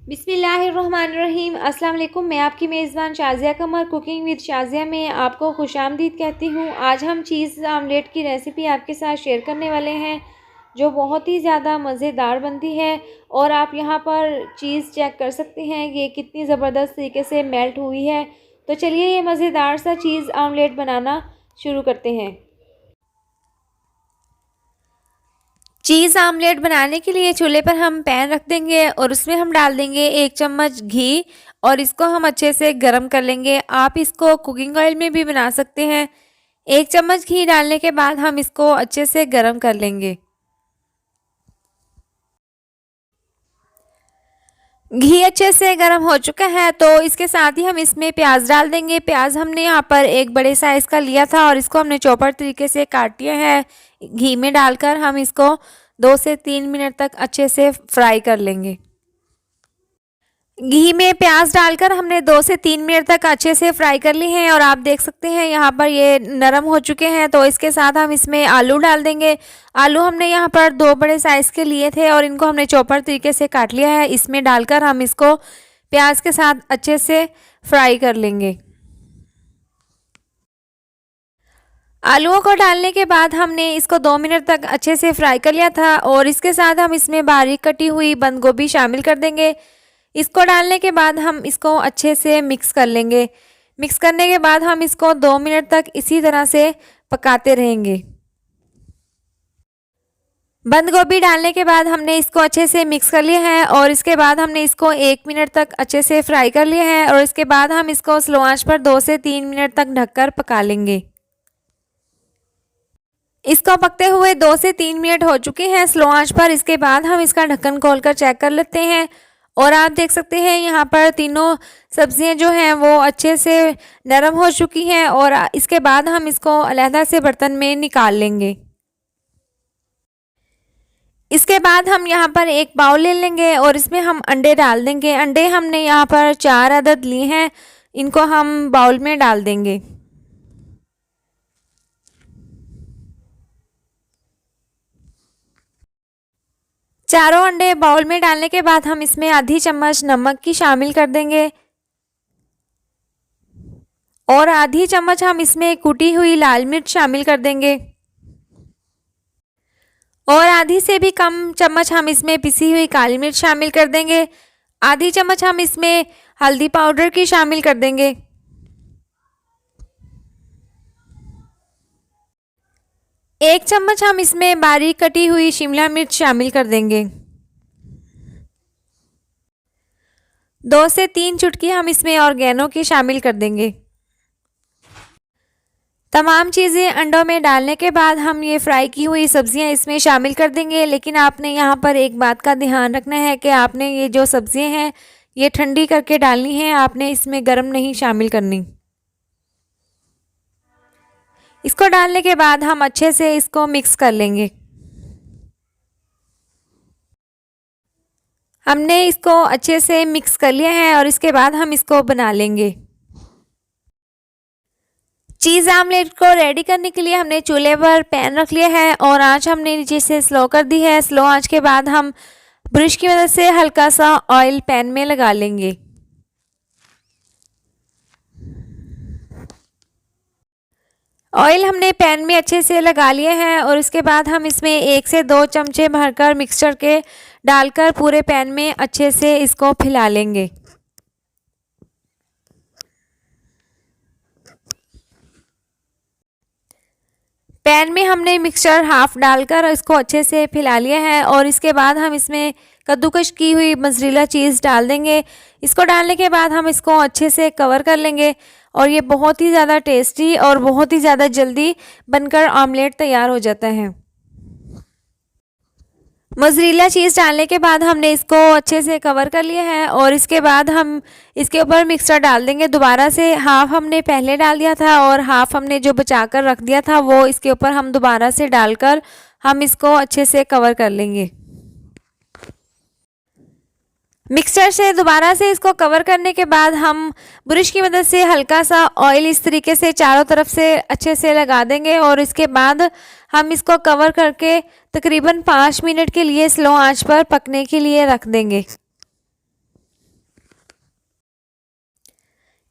बिस्मिल्लाहिर्रहमानिर्रहीम। अस्सलाम वालेकुम। मैं आपकी मेज़बान शाज़िया कमर कुकिंग विद शाज़िया में आपको खुशामदीद कहती हूँ। आज हम चीज़ आमलेट की रेसिपी आपके साथ शेयर करने वाले हैं जो बहुत ही ज़्यादा मज़ेदार बनती है। और आप यहाँ पर चीज़ चेक कर सकते हैं ये कितनी ज़बरदस्त तरीके से मेल्ट हुई है। तो चलिए ये मज़ेदार सा चीज़ आमलेट बनाना शुरू करते हैं। चीज़ आमलेट बनाने के लिए चूल्हे पर हम पैन रख देंगे और उसमें हम डाल देंगे 1 चम्मच घी और इसको हम अच्छे से गरम कर लेंगे। आप इसको कुकिंग ऑयल में भी बना सकते हैं। 1 चम्मच घी डालने के बाद हम इसको अच्छे से गरम कर लेंगे। घी अच्छे से गरम हो चुका है तो इसके साथ ही हम इसमें प्याज डाल देंगे। प्याज हमने यहाँ पर एक बड़े साइज़ का लिया था और इसको हमने चॉपर तरीके से काट लिया है। घी में डालकर हम इसको 2 से 3 मिनट तक अच्छे से फ्राई कर लेंगे। घी में प्याज डालकर हमने 2 से 3 मिनट तक अच्छे से फ्राई कर ली हैं और आप देख सकते हैं यहाँ पर ये नरम हो चुके हैं। तो इसके साथ हम इसमें आलू डाल देंगे। आलू हमने यहाँ पर 2 बड़े साइज़ के लिए थे और इनको हमने चॉपर तरीके से काट लिया है। इसमें डालकर हम इसको प्याज के साथ अच्छे से फ्राई कर लेंगे। आलूओं को डालने के बाद हमने इसको 2 मिनट तक अच्छे से फ्राई कर लिया था और इसके साथ हम इसमें बारीक कटी हुई बंद गोभी शामिल कर देंगे। इसको डालने के बाद हम इसको अच्छे से मिक्स कर लेंगे। मिक्स करने के बाद हम इसको 2 मिनट तक इसी तरह से पकाते रहेंगे। बंद गोभी डालने के बाद हमने इसको अच्छे से मिक्स कर लिया है और इसके बाद हमने इसको 1 मिनट तक अच्छे से फ्राई कर लिया है और इसके बाद हम इसको स्लो आंच पर 2 से 3 मिनट तक ढककर पका लेंगे। इसको पकते हुए 2 से 3 मिनट हो चुके हैं स्लो आंच पर। इसके बाद हम इसका ढक्कन खोलकर चेक कर लेते हैं और आप देख सकते हैं यहाँ पर तीनों सब्जियां जो हैं वो अच्छे से नरम हो चुकी हैं और इसके बाद हम इसको अलहदा से बर्तन में निकाल लेंगे। इसके बाद हम यहाँ पर एक बाउल ले लेंगे और इसमें हम अंडे डाल देंगे। अंडे हमने यहाँ पर 4 अदद लिए हैं, इनको हम बाउल में डाल देंगे। चारों अंडे बाउल में डालने के बाद हम इसमें आधी चम्मच नमक की शामिल कर देंगे और आधी चम्मच हम इसमें कुटी हुई लाल मिर्च शामिल कर देंगे और आधी से भी कम चम्मच हम इसमें पिसी हुई काली मिर्च शामिल कर देंगे। आधी चम्मच हम इसमें हल्दी पाउडर की शामिल कर देंगे। 1 चम्मच हम इसमें बारीक कटी हुई शिमला मिर्च शामिल कर देंगे। 2 से 3 चुटकी हम इसमें ऑर्गेनो की शामिल कर देंगे। तमाम चीज़ें अंडों में डालने के बाद हम ये फ्राई की हुई सब्जियां इसमें शामिल कर देंगे। लेकिन आपने यहाँ पर एक बात का ध्यान रखना है कि आपने ये जो सब्जियां हैं ये ठंडी करके डालनी है, आपने इसमें गर्म नहीं शामिल करनी। इसको डालने के बाद हम अच्छे से इसको मिक्स कर लेंगे। हमने इसको अच्छे से मिक्स कर लिया है और इसके बाद हम इसको बना लेंगे। चीज़ आमलेट को रेडी करने के लिए हमने चूल्हे पर पैन रख लिया है और आंच हमने नीचे से स्लो कर दी है। स्लो आंच के बाद हम ब्रश की मदद से हल्का सा ऑयल पैन में लगा लेंगे। ऑयल हमने पैन में अच्छे से लगा लिया है और इसके बाद हम इसमें 1 से 2 चमचे भरकर मिक्सचर के डालकर पूरे पैन में अच्छे से इसको फैला लेंगे। पैन में हमने मिक्सचर हाफ डालकर इसको अच्छे से फैला लिया है और इसके बाद हम इसमें कद्दूकश की हुई मोज़रेला चीज़ डाल देंगे। इसको डालने के बाद हम इसको अच्छे से कवर कर लेंगे और ये बहुत ही ज़्यादा टेस्टी और बहुत ही ज़्यादा जल्दी बनकर आमलेट तैयार हो जाता है। मोज़रेला चीज़ डालने के बाद हमने इसको अच्छे से कवर कर लिया है और इसके बाद हम इसके ऊपर मिक्सचर डाल देंगे। दोबारा से हाफ हमने पहले डाल दिया था और हाफ हमने जो बचा कर रख दिया था वो इसके ऊपर हम दोबारा से डालकर हम इसको अच्छे से कवर कर लेंगे। मिक्सचर से दोबारा से इसको कवर करने के बाद हम ब्रश की मदद से हल्का सा ऑयल इस तरीके से चारों तरफ से अच्छे से लगा देंगे और इसके बाद हम इसको कवर करके तकरीबन 5 मिनट के लिए स्लो आंच पर पकने के लिए रख देंगे।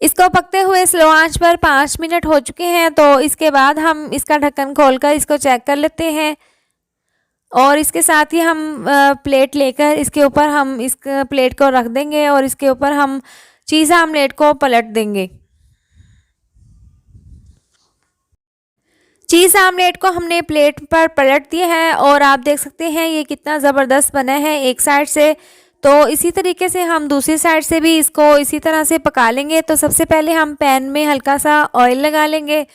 इसको पकते हुए स्लो आंच पर 5 मिनट हो चुके हैं। तो इसके बाद हम इसका ढक्कन खोलकर इसको चेक कर लेते हैं और इसके साथ ही हम प्लेट लेकर इसके ऊपर हम इस प्लेट को रख देंगे और इसके ऊपर हम चीज़ आमलेट को पलट देंगे। चीज़ आमलेट को हमने प्लेट पर पलट दिया है और आप देख सकते हैं ये कितना ज़बरदस्त बना है एक साइड से। तो इसी तरीके से हम दूसरी साइड से भी इसको इसी तरह से पका लेंगे। तो सबसे पहले हम पैन में हल्का सा ऑयल लगा लेंगे।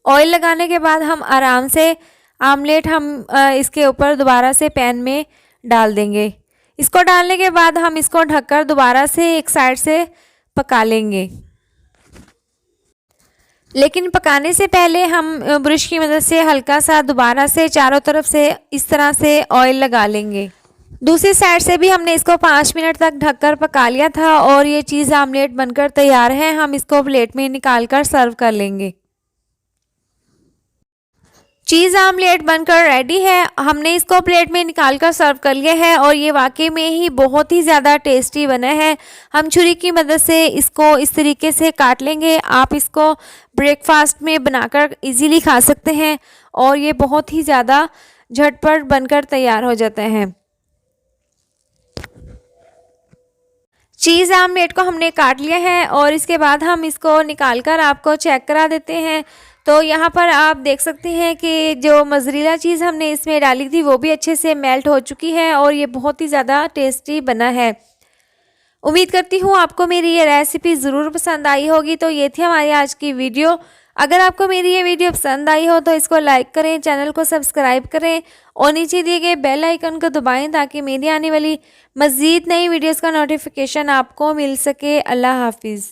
ऑयल लगाने के बाद हम आराम से आमलेट हम इसके ऊपर दोबारा से पैन में डाल देंगे। इसको डालने के बाद हम इसको ढककर दोबारा से एक साइड से पका लेंगे। लेकिन पकाने से पहले हम ब्रश की मदद से हल्का सा दोबारा से चारों तरफ से इस तरह से ऑयल लगा लेंगे। दूसरी साइड से भी हमने इसको 5 मिनट तक ढककर पका लिया था और ये चीज़ आमलेट बनकर तैयार है। हम इसको प्लेट में निकाल कर सर्व कर लेंगे। चीज़ आमलेट बनकर रेडी है। हमने इसको प्लेट में निकाल कर सर्व कर लिया है और ये वाकई में ही बहुत ही ज़्यादा टेस्टी बना है। हम छुरी की मदद से इसको इस तरीके से काट लेंगे। आप इसको ब्रेकफास्ट में बनाकर इजीली खा सकते हैं और ये बहुत ही ज़्यादा झटपट बनकर तैयार हो जाते हैं। चीज़ आमलेट को हमने काट लिया है और इसके बाद हम इसको निकाल कर आपको चेक करा देते हैं। तो यहाँ पर आप देख सकते हैं कि जो मोज़रेला चीज़ हमने इसमें डाली थी वो भी अच्छे से मेल्ट हो चुकी है और ये बहुत ही ज़्यादा टेस्टी बना है। उम्मीद करती हूँ आपको मेरी ये रेसिपी ज़रूर पसंद आई होगी। तो ये थी हमारी आज की वीडियो। अगर आपको मेरी ये वीडियो पसंद आई हो तो इसको लाइक करें, चैनल को सब्सक्राइब करें और नीचे दिए गए बेल आइकन को दबाएं ताकि मेरी आने वाली मज़ीद नई वीडियोस का नोटिफिकेशन आपको मिल सके। अल्लाह हाफिज़।